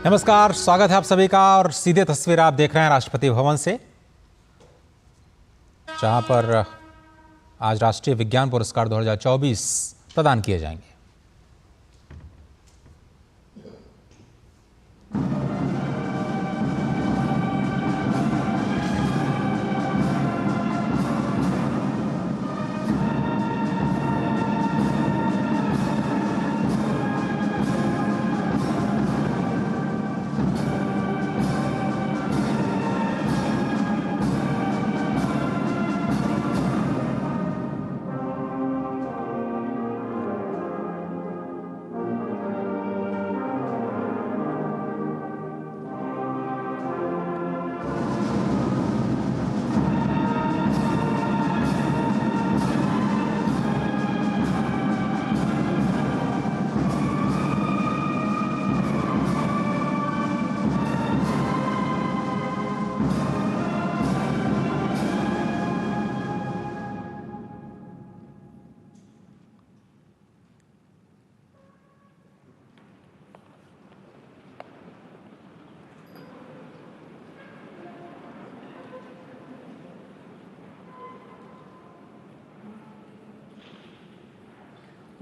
नमस्कार, स्वागत है आप सभी का। और सीधे तस्वीर आप देख रहे हैं राष्ट्रपति भवन से, जहां पर आज राष्ट्रीय विज्ञान पुरस्कार 2024 प्रदान किए जाएंगे।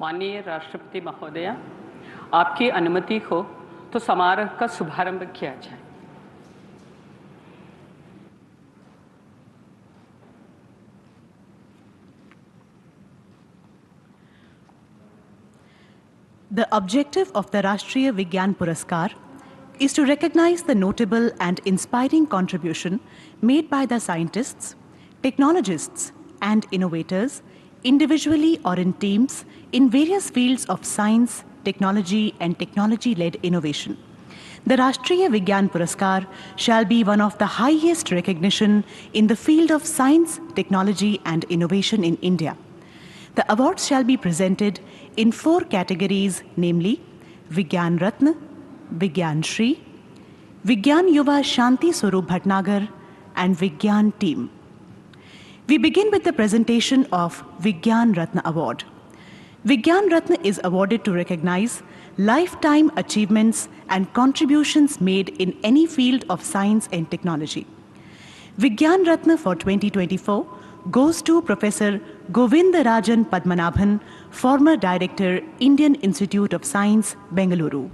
माननीय राष्ट्रपति महोदय, आपकी अनुमति हो तो समारोह का शुभारंभ किया जाए। The objective of the Rashtriya Vigyan Puraskar is to recognize the notable and inspiring contribution made by the scientists, technologists, and innovators, individually or in teams, in various fields of science, technology, and technology-led innovation. The Rashtriya Vigyan Puraskar shall be one of the highest recognition in the field of science, technology, and innovation in India. The awards shall be presented in 4 categories, namely Vigyan Ratna, Vigyan Shri, Vigyan Yuva Shanti Swarup Bhatnagar, and Vigyan Team. We begin with the presentation of Vigyan Ratna Award. Vigyan Ratna is awarded to recognize lifetime achievements and contributions made in any field of science and technology. Vigyan Ratna for 2024 goes to Professor Govindarajan Padmanabhan, former Director, Indian Institute of Science, Bengaluru.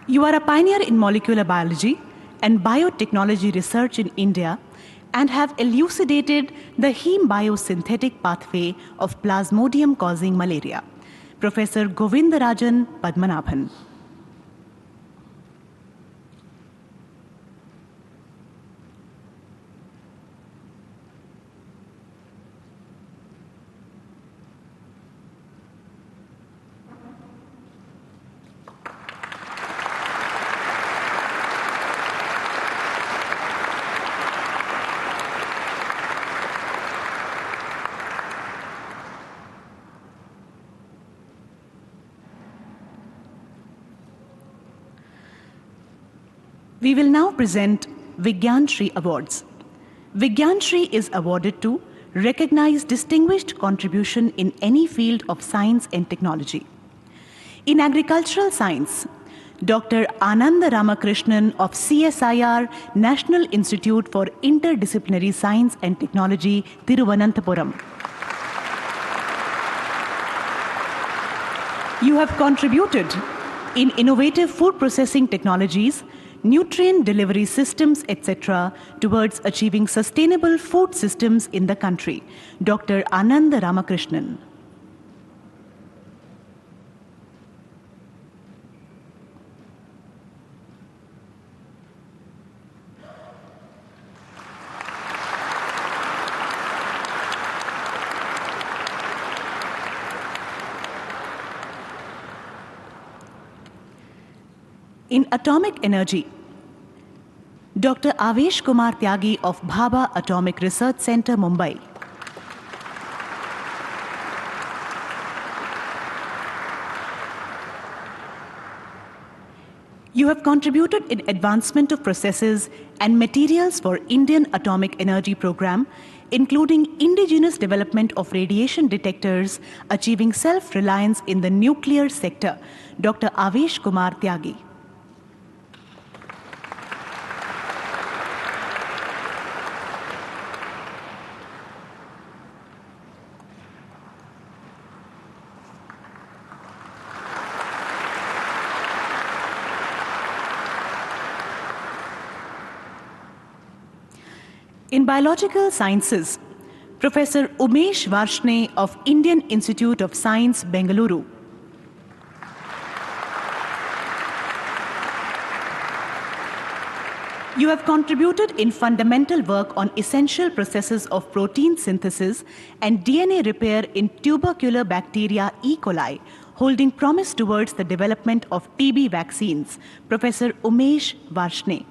You are a pioneer in molecular biology and biotechnology research in India and have elucidated the heme biosynthetic pathway of Plasmodium causing malaria. Professor Govindarajan Padmanabhan. We will now present Vigyan Shri Awards. Vigyan Shri is awarded to recognize distinguished contribution in any field of science and technology. In agricultural science, Dr. Ananda Ramakrishnan of CSIR National Institute for Interdisciplinary Science and Technology, Thiruvananthapuram. You have contributed in innovative food processing technologies, nutrient delivery systems, etc., towards achieving sustainable food systems in the country. Dr. Ananda Ramakrishnan. In atomic energy, Dr. Avesh Kumar Tyagi of Bhabha Atomic Research Center, Mumbai. You have contributed in advancement of processes and materials for Indian Atomic Energy Program, including indigenous development of radiation detectors, achieving self-reliance in the nuclear sector. Dr. Avesh Kumar Tyagi. In Biological Sciences, Professor Umesh Varshne of Indian Institute of Science, Bengaluru. You have contributed in fundamental work on essential processes of protein synthesis and DNA repair in tubercular bacteria E. coli, holding promise towards the development of TB vaccines. Professor Umesh Varshne.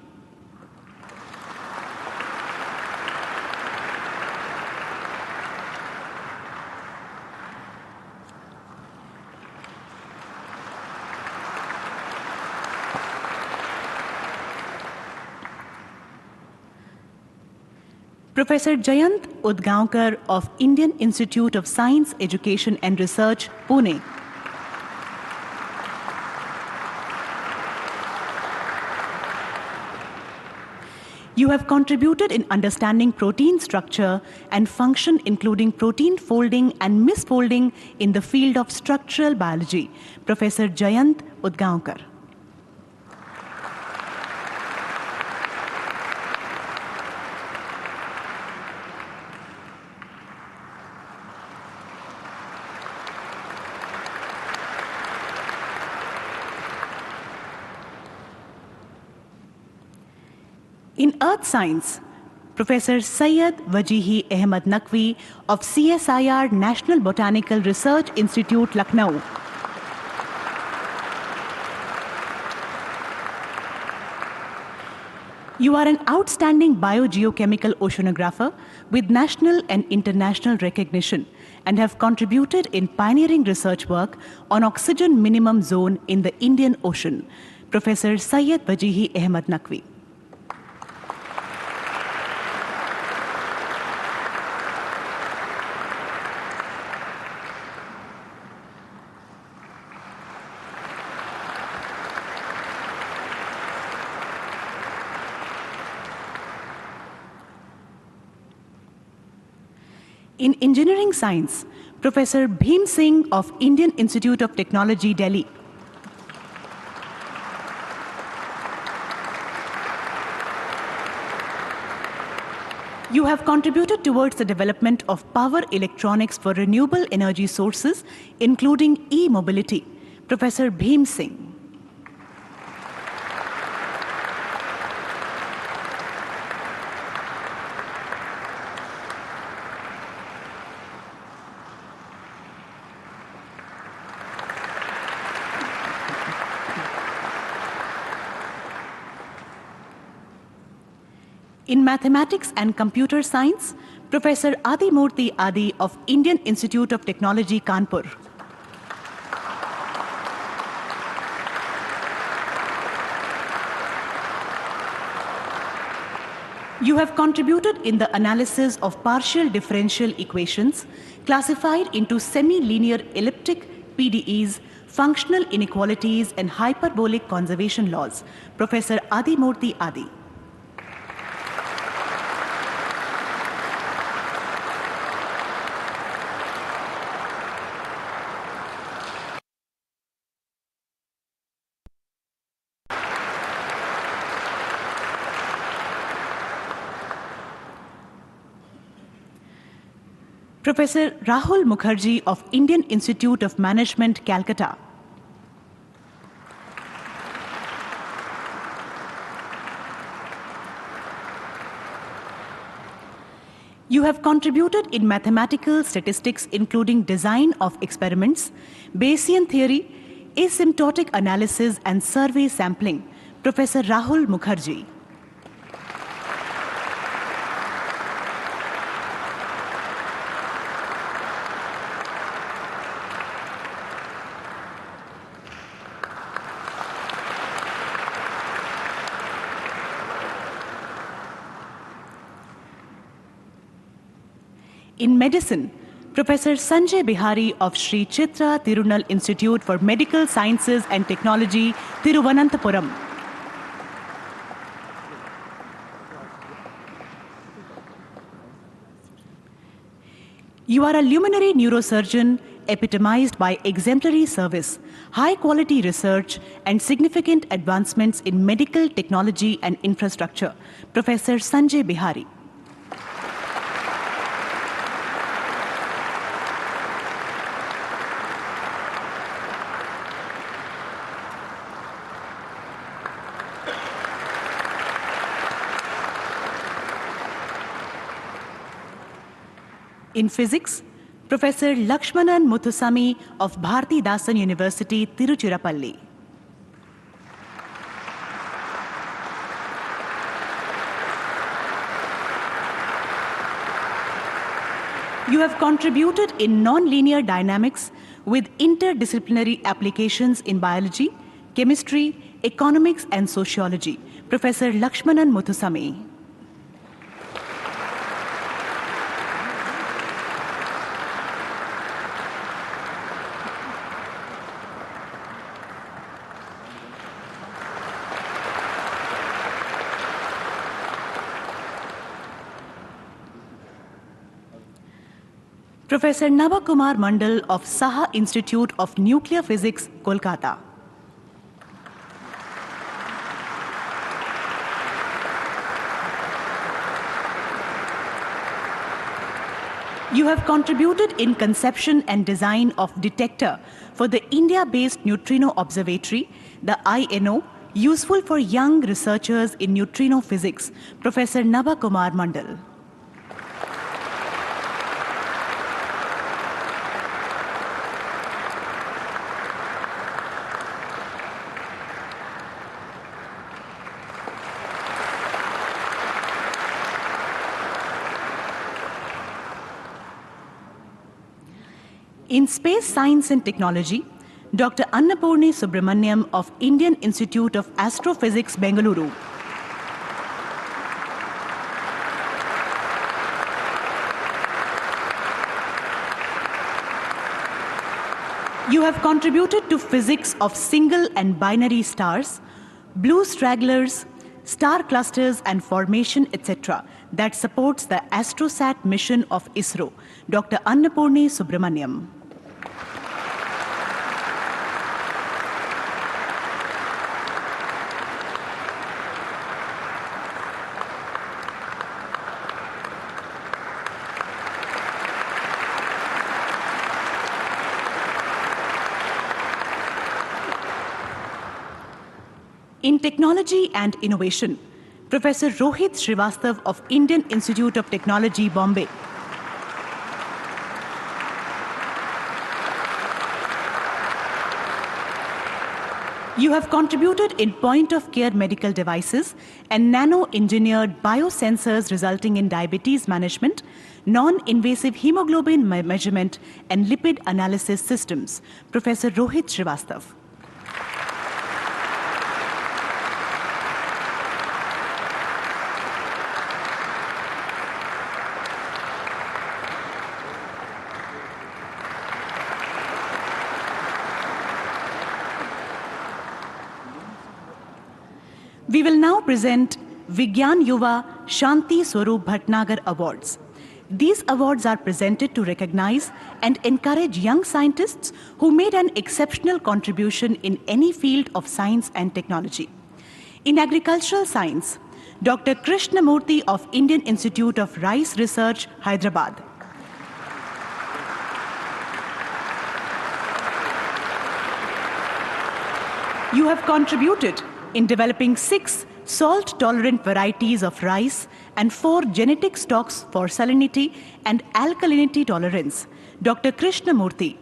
Professor Jayant Udgaonkar of Indian Institute of Science, Education and Research, Pune. You have contributed in understanding protein structure and function, including protein folding and misfolding in the field of structural biology. Professor Jayant Udgaonkar. In Earth Science, Professor Syed Wajihi Ahmed Naqvi of CSIR National Botanical Research Institute, Lucknow. You are an outstanding biogeochemical oceanographer with national and international recognition and have contributed in pioneering research work on oxygen minimum zone in the Indian Ocean. Professor Syed Wajihi Ahmed Naqvi. In Engineering Science, Professor Bhim Singh of Indian Institute of Technology, Delhi. You have contributed towards the development of power electronics for renewable energy sources, including e-mobility. Professor Bhim Singh. In Mathematics and Computer Science, Professor Adimurthy Adi of Indian Institute of Technology, Kanpur. You have contributed in the analysis of partial differential equations, classified into semi-linear elliptic PDEs, functional inequalities, and hyperbolic conservation laws. Professor Adimurthy Adi. Professor Rahul Mukherjee of Indian Institute of Management, Calcutta. You have contributed in mathematical statistics, including design of experiments, Bayesian theory, asymptotic analysis, and survey sampling. Professor Rahul Mukherjee. In medicine, Professor Sanjay Bihari of Sri Chitra Tirunal Institute for Medical Sciences and Technology, Thiruvananthapuram. You are a luminary neurosurgeon epitomized by exemplary service, high-quality research, and significant advancements in medical technology and infrastructure. Professor Sanjay Bihari. In physics, Professor Lakshmanan Muthusamy of Bharati Dasan University, Tiruchirappalli. You have contributed in nonlinear dynamics with interdisciplinary applications in biology, chemistry, economics, and sociology. Professor Lakshmanan Muthusamy. Professor Navakumar Mandal of Saha Institute of Nuclear Physics, Kolkata. You have contributed in conception and design of detector for the India-based Neutrino Observatory, the INO, useful for young researchers in neutrino physics. Professor Navakumar Mandal. In space science and technology, Dr. Annapurni Subramaniam of Indian Institute of Astrophysics, Bengaluru. You have contributed to physics of single and binary stars, blue stragglers, star clusters and formation, etc. that supports the AstroSat mission of ISRO. Dr. Annapurni Subramaniam. In technology and innovation, Professor Rohit Srivastav of Indian Institute of Technology, Bombay. You have contributed in point-of-care medical devices and nano-engineered biosensors resulting in diabetes management, non-invasive hemoglobin measurement, and lipid analysis systems. Professor Rohit Srivastav. We will now present Vigyan Yuva Shanti Swarup Bhatnagar Awards. These awards are presented to recognize and encourage young scientists who made an exceptional contribution in any field of science and technology. In agricultural science, Dr. Krishnamurthy of Indian Institute of Rice Research, Hyderabad. You have contributed in developing 6 salt-tolerant varieties of rice and 4 genetic stocks for salinity and alkalinity tolerance. Dr. Krishnamurthy.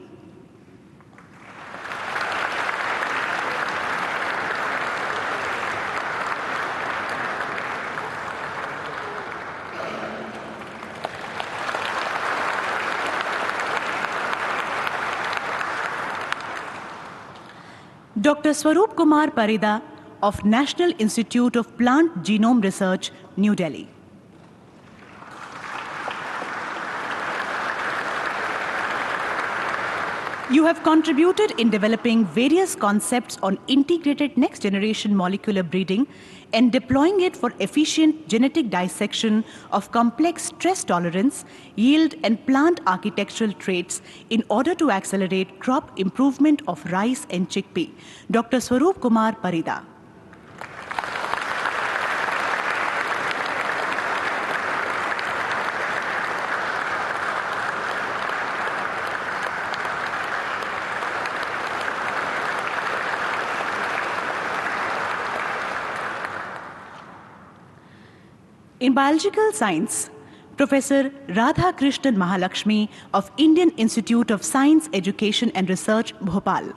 Dr. Swarup Kumar Parida of National Institute of Plant Genome Research, New Delhi. You have contributed in developing various concepts on integrated next-generation molecular breeding and deploying it for efficient genetic dissection of complex stress tolerance, yield, and plant architectural traits in order to accelerate crop improvement of rice and chickpea. Dr. Swaroop Kumar Parida. In biological science, Professor Radhakrishnan Mahalakshmi of Indian Institute of Science, Education and Research, Bhopal.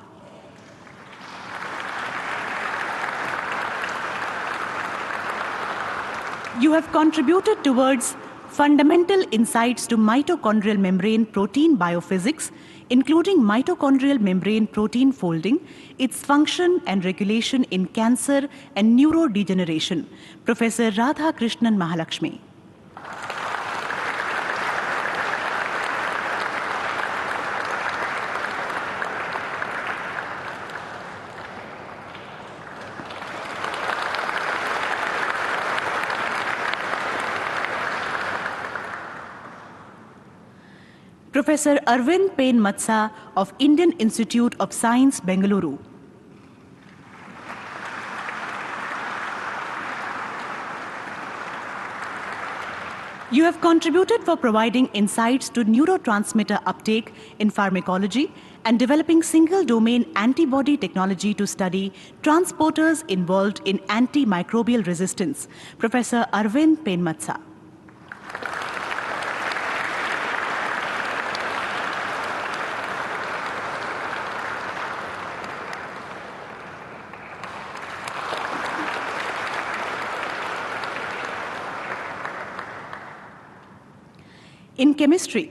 You have contributed towards fundamental insights to mitochondrial membrane protein biophysics, including mitochondrial membrane protein folding, its function and regulation in cancer and neurodegeneration. Professor Radhakrishnan Mahalakshmi. Professor Arvind Pen Matsa of Indian Institute of Science, Bengaluru. You have contributed for providing insights to neurotransmitter uptake in pharmacology and developing single-domain antibody technology to study transporters involved in antimicrobial resistance. Professor Arvind Pen Matsa. In chemistry,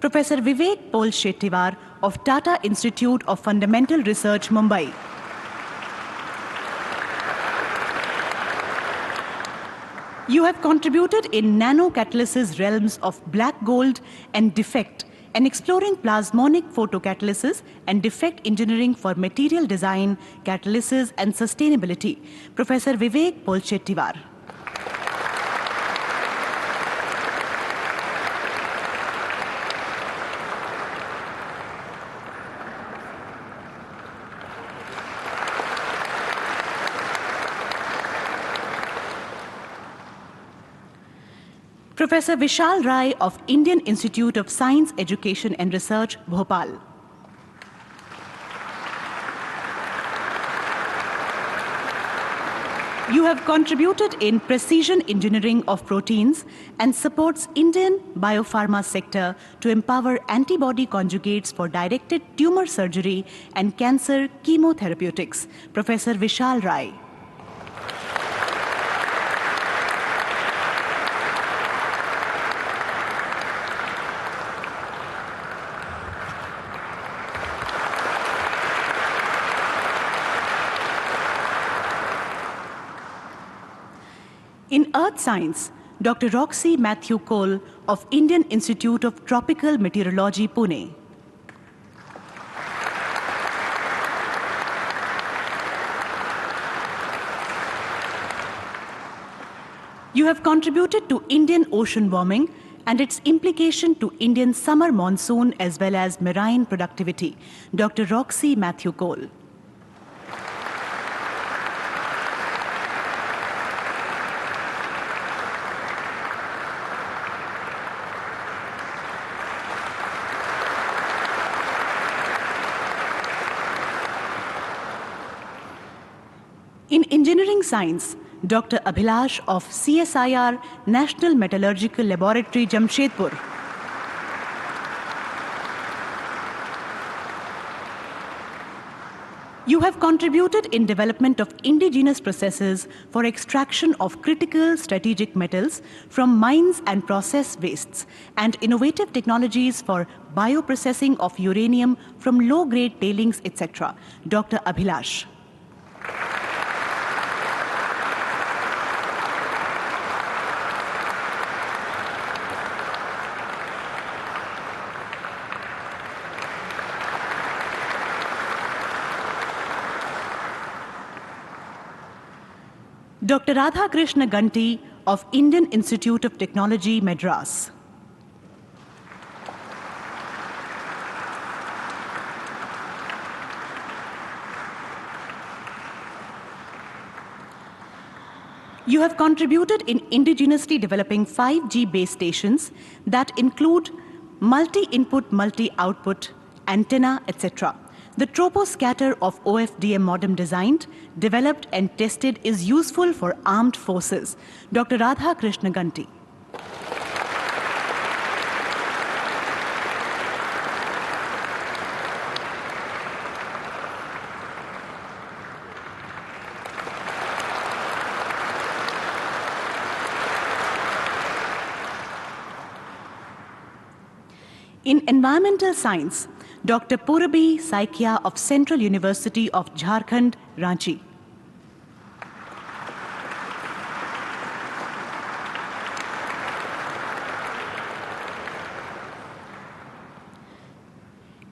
Professor Vivek Pol Shettiwar of Tata Institute of Fundamental Research, Mumbai. You have contributed in nanocatalysis realms of black gold and defect and exploring plasmonic photocatalysis and defect engineering for material design, catalysis and sustainability. Professor Vivek Pol Shettiwar. Professor Vishal Rai of Indian Institute of Science, Education and Research, Bhopal. You have contributed in precision engineering of proteins and supports Indian biopharma sector to empower antibody conjugates for directed tumor surgery and cancer chemotherapeutics. Professor Vishal Rai. In earth science, Dr. Roxy Matthew Cole of Indian Institute of Tropical Meteorology, Pune. You have contributed to Indian ocean warming and its implication to Indian summer monsoon as well as marine productivity. Dr. Roxy Matthew Cole. In engineering science, Dr. Abhilash of CSIR National Metallurgical Laboratory, Jamshedpur. You have contributed in development of indigenous processes for extraction of critical strategic metals from mines and process wastes, and innovative technologies for bioprocessing of uranium from low-grade tailings, etc. Dr. Abhilash. Dr. Radha Krishna Ganti of Indian Institute of Technology, Madras. You have contributed in indigenously developing 5G base stations that include multi-input, multi-output, antenna, etc. The troposcatter of OFDM modem designed, developed and tested is useful for armed forces. Dr. Radha Krishna Ganti. In environmental science, Dr. Purabi Saikia of Central University of Jharkhand, Ranchi.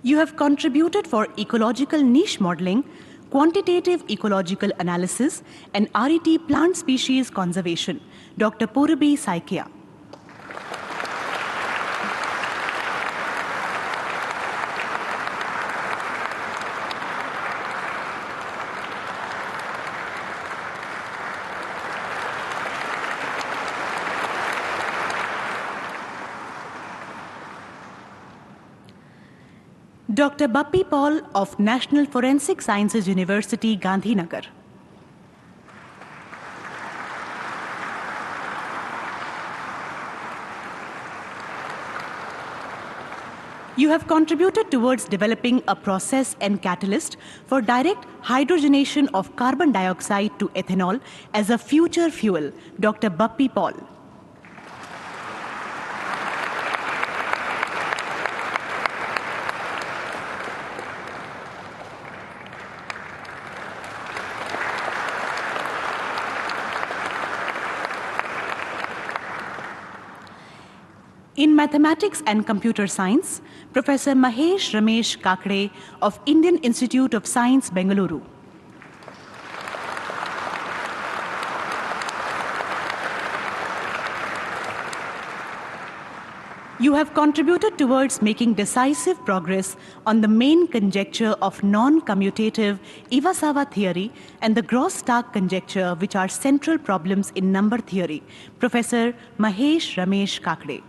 You have contributed for ecological niche modeling, quantitative ecological analysis, and RET plant species conservation. Dr. Purabi Saikia. Dr. Bappi Paul of National Forensic Sciences University, Gandhinagar. You have contributed towards developing a process and catalyst for direct hydrogenation of carbon dioxide to ethanol as a future fuel. Dr. Bappi Paul. In mathematics and computer science, Professor Mahesh Ramesh Kakade of Indian Institute of Science, Bengaluru. You have contributed towards making decisive progress on the main conjecture of non-commutative Iwasawa theory and the Gross-Stark conjecture, which are central problems in number theory. Professor Mahesh Ramesh Kakade.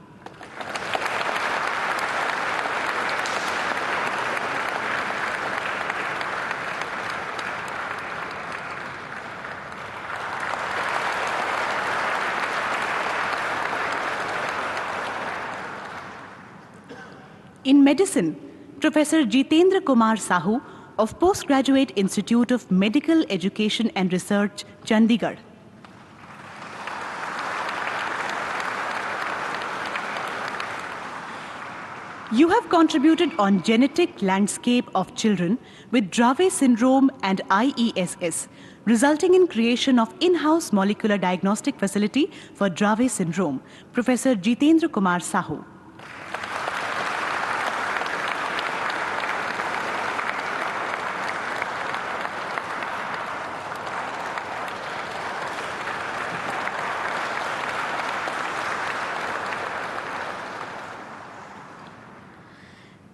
In medicine, Professor Jitendra Kumar Sahu of Postgraduate Institute of Medical Education and Research, Chandigarh. You have contributed on genetic landscape of children with Dravet syndrome and IESS, resulting in creation of in-house molecular diagnostic facility for Dravet syndrome. Professor Jitendra Kumar Sahu.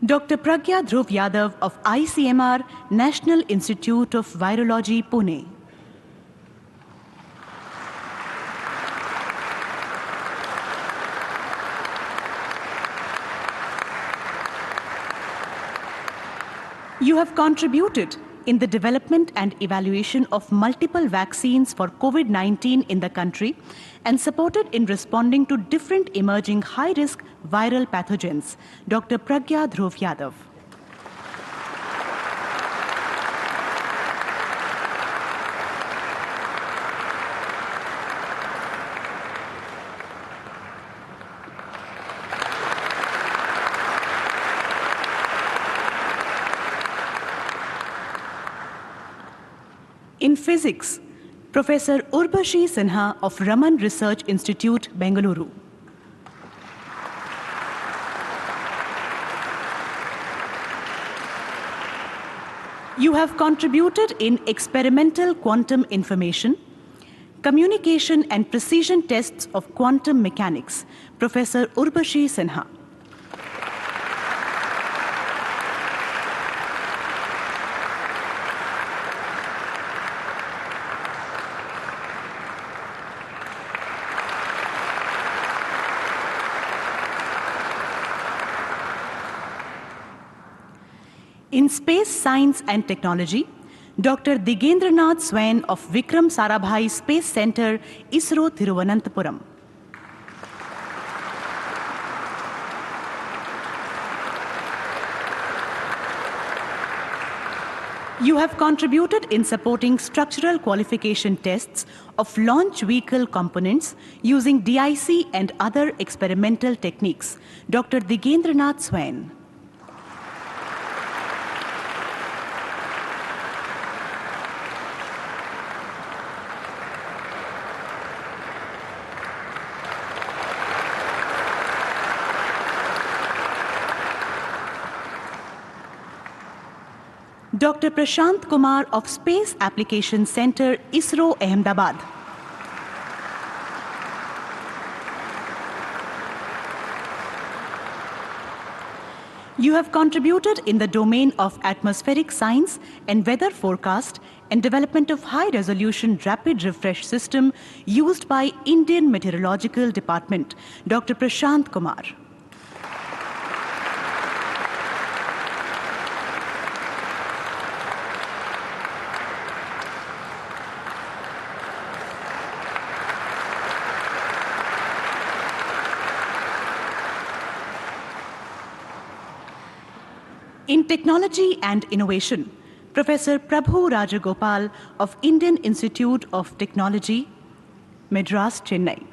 Dr. Pragya Dhruv Yadav of ICMR, National Institute of Virology, Pune. You have contributed in the development and evaluation of multiple vaccines for COVID-19 in the country and supported in responding to different emerging high-risk viral pathogens. Dr. Pragya Dhruv Yadav. In physics, Professor Urvashi Sinha of Raman Research Institute, Bengaluru. You have contributed in experimental quantum information, Communication and Precision Tests of Quantum Mechanics, Professor Urvashi Sinha. In Space Science and Technology, Dr. Digendranath Swain of Vikram Sarabhai Space Center, ISRO, Thiruvananthapuram. You have contributed in supporting structural qualification tests of launch vehicle components using DIC and other experimental techniques. Dr. Digendranath Swain. Dr. Prashant Kumar of Space Application Center, ISRO, Ahmedabad. You have contributed in the domain of atmospheric science and weather forecast and development of high-resolution rapid refresh system used by Indian Meteorological Department. Dr. Prashant Kumar. In Technology and Innovation, Professor Prabhu Rajagopal of Indian Institute of Technology, Madras, Chennai.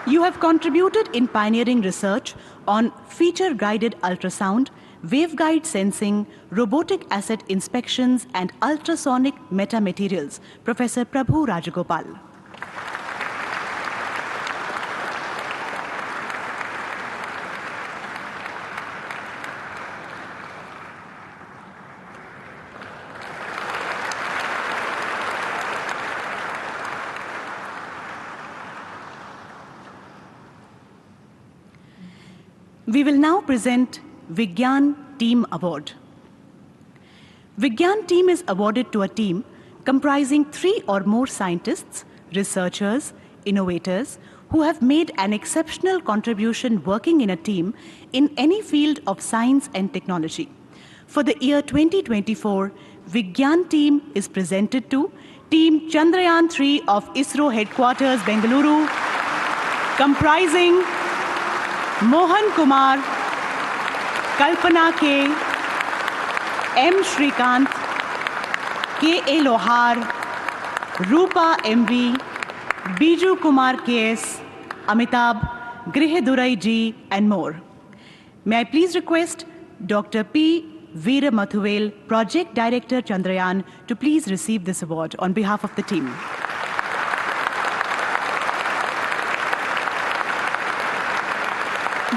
You have contributed in pioneering research on feature-guided ultrasound, waveguide sensing, robotic asset inspections, and ultrasonic metamaterials. Professor Prabhu Rajagopal. We will now present Vigyan Team Award. Vigyan Team is awarded to a team comprising 3 or more scientists, researchers, innovators who have made an exceptional contribution working in a team in any field of science and technology. For the year 2024, Vigyan Team is presented to Team Chandrayaan-3 of ISRO Headquarters, Bengaluru, comprising Mohan Kumar, Kalpana K, M. Shrikant, K. A. Lohar, Rupa M.V., Biju Kumar K.S., Amitabh, Grihadurai G, and more. May I please request Dr. P. Veera Mathuvel, Project Director Chandrayaan, to please receive this award on behalf of the team.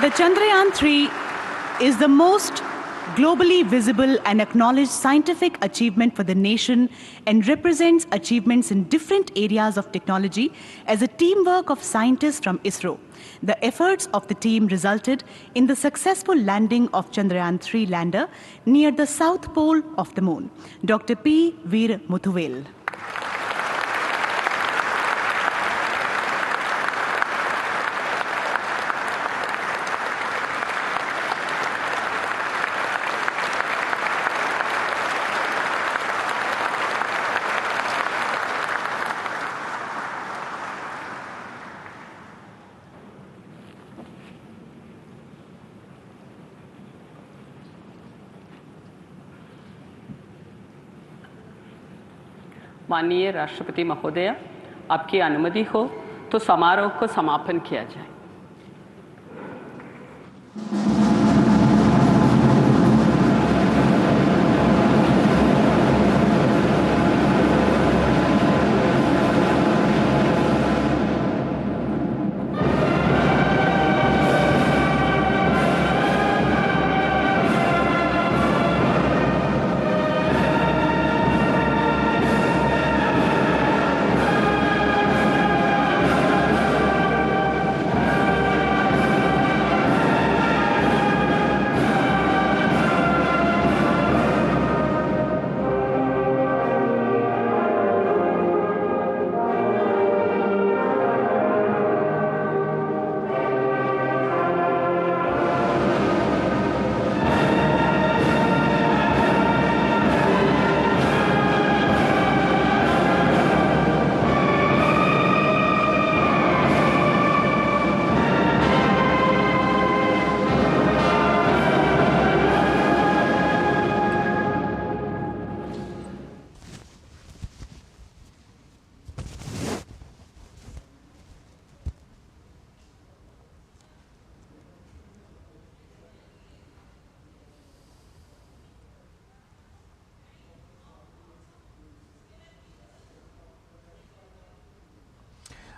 The Chandrayaan-3 is the most globally visible and acknowledged scientific achievement for the nation and represents achievements in different areas of technology as a teamwork of scientists from ISRO. The efforts of the team resulted in the successful landing of Chandrayaan-3 lander near the south pole of the moon. Dr. P. Veera Mathuvel. माननीय राष्ट्रपति महोदय, आपकी अनुमति हो तो समारोह को समापन किया जाए।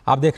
आप देख रहे